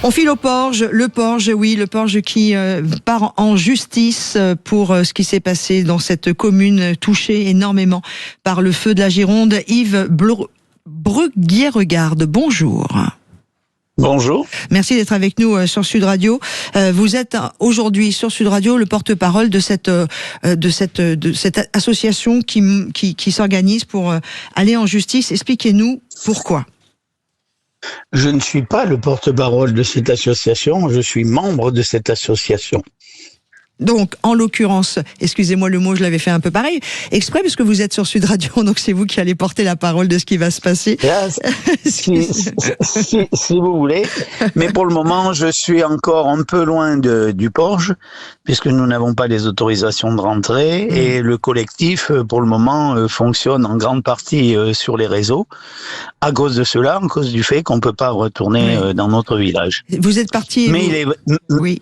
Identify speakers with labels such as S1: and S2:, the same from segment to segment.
S1: On file au Porge, le Porge qui part en justice pour ce qui s'est passé dans cette commune touchée énormément par le feu de la Gironde. Yves Bruguière-Regarde, bonjour.
S2: Bonjour.
S1: Merci d'être avec nous sur Sud Radio. Vous êtes aujourd'hui sur Sud Radio le porte-parole de cette association qui s'organise pour aller en justice. Expliquez-nous pourquoi.
S2: Je ne suis pas le porte-parole de cette association, je suis membre de cette association.
S1: Donc, en l'occurrence, excusez-moi le mot, je l'avais fait un peu pareil, exprès parce que vous êtes sur Sud Radio, donc c'est vous qui allez porter la parole de ce qui va se passer.
S2: Là, si vous voulez, mais pour le moment, je suis encore un peu loin du Porge, puisque nous n'avons pas les autorisations de rentrée, et le collectif, pour le moment, fonctionne en grande partie sur les réseaux, à cause de cela, à cause du fait qu'on ne peut pas retourner dans notre village.
S1: Vous êtes parti... Oui.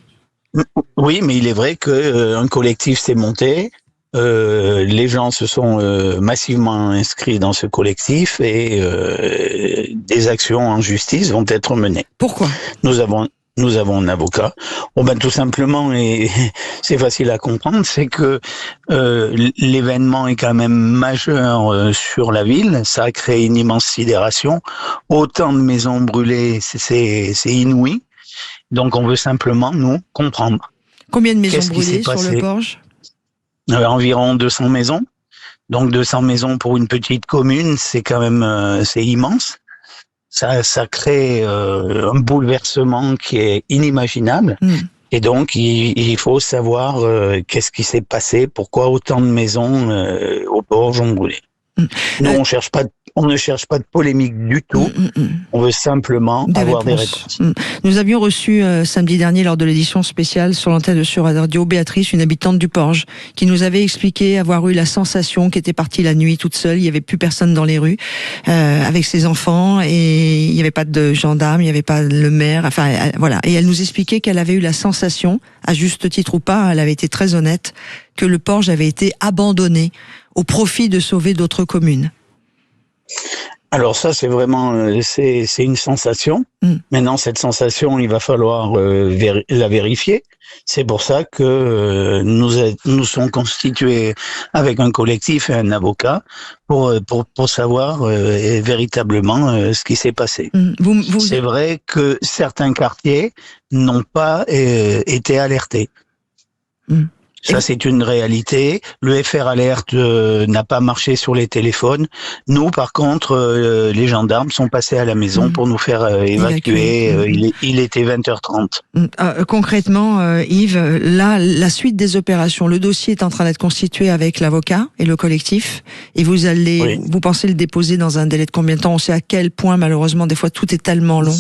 S2: Oui, mais il est vrai qu'un collectif s'est monté, les gens se sont massivement inscrits dans ce collectif et des actions en justice vont être menées.
S1: Pourquoi ?
S2: Nous avons un avocat. Tout simplement, et c'est facile à comprendre, c'est que l'événement est quand même majeur sur la ville. Ça a créé une immense sidération. Autant de maisons brûlées, c'est inouï. Donc, on veut simplement, nous, comprendre.
S1: Combien de maisons brûlées sur le Porge ?
S2: Environ 200 maisons. Donc, 200 maisons pour une petite commune, c'est quand même, c'est immense. Ça crée un bouleversement qui est inimaginable. Et donc, il faut savoir qu'est-ce qui s'est passé, pourquoi autant de maisons au Porge ont brûlé. Nous, on ne cherche pas de polémique du tout. On veut simplement avoir des réponses.
S1: Nous avions reçu samedi dernier, lors de l'édition spéciale sur l'antenne de Sud Radio, Béatrice, une habitante du Porge, qui nous avait expliqué avoir eu la sensation qu'elle était partie la nuit toute seule. Il n'y avait plus personne dans les rues avec ses enfants et il n'y avait pas de gendarme, il n'y avait pas le maire. Enfin, voilà. Et elle nous expliquait qu'elle avait eu la sensation, à juste titre ou pas, elle avait été très honnête, que le Porge avait été abandonné au profit de sauver d'autres communes.
S2: Alors ça, c'est vraiment, c'est une sensation. Maintenant, cette sensation, il va falloir la vérifier. C'est pour ça que nous sommes constitués avec un collectif et un avocat pour savoir véritablement ce qui s'est passé. C'est vrai que certains quartiers n'ont pas été alertés. Ça, c'est une réalité. Le FR Alert n'a pas marché sur les téléphones. Nous, par contre, les gendarmes sont passés à la maison pour nous faire évacuer. Il était 20h30.
S1: Concrètement, Yves, là, la suite des opérations, le dossier est en train d'être constitué avec l'avocat et le collectif. Et vous pensez le déposer dans un délai de combien de temps ? On sait à quel point, malheureusement, des fois, tout est tellement long.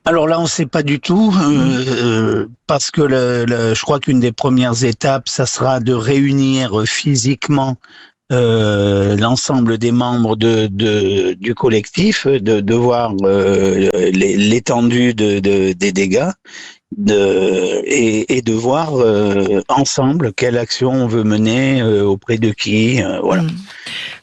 S2: Alors là, on ne sait pas du tout, parce que je crois qu'une des premières étapes, ça sera de réunir physiquement l'ensemble des membres du collectif, de voir l'étendue des dégâts, et de voir ensemble quelle action on veut mener auprès de qui, voilà.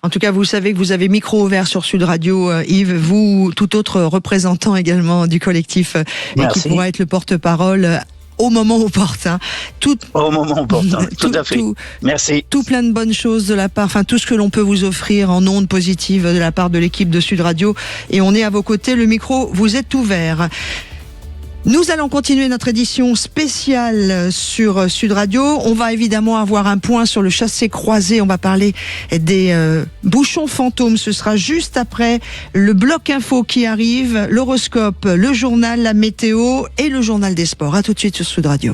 S1: En tout cas, vous savez que vous avez micro ouvert sur Sud Radio, Yves, vous, tout autre représentant également du collectif, et qui pourra être le porte-parole au moment opportun.
S2: Au moment opportun, tout à fait. Merci.
S1: Tout plein de bonnes choses de la part, tout ce que l'on peut vous offrir en ondes positives de la part de l'équipe de Sud Radio. Et on est à vos côtés, le micro vous est ouvert. Nous allons continuer notre édition spéciale sur Sud Radio. On va évidemment avoir un point sur le chassé-croisé. On va parler des bouchons fantômes. Ce sera juste après le bloc info qui arrive, l'horoscope, le journal, la météo et le journal des sports. À tout de suite sur Sud Radio.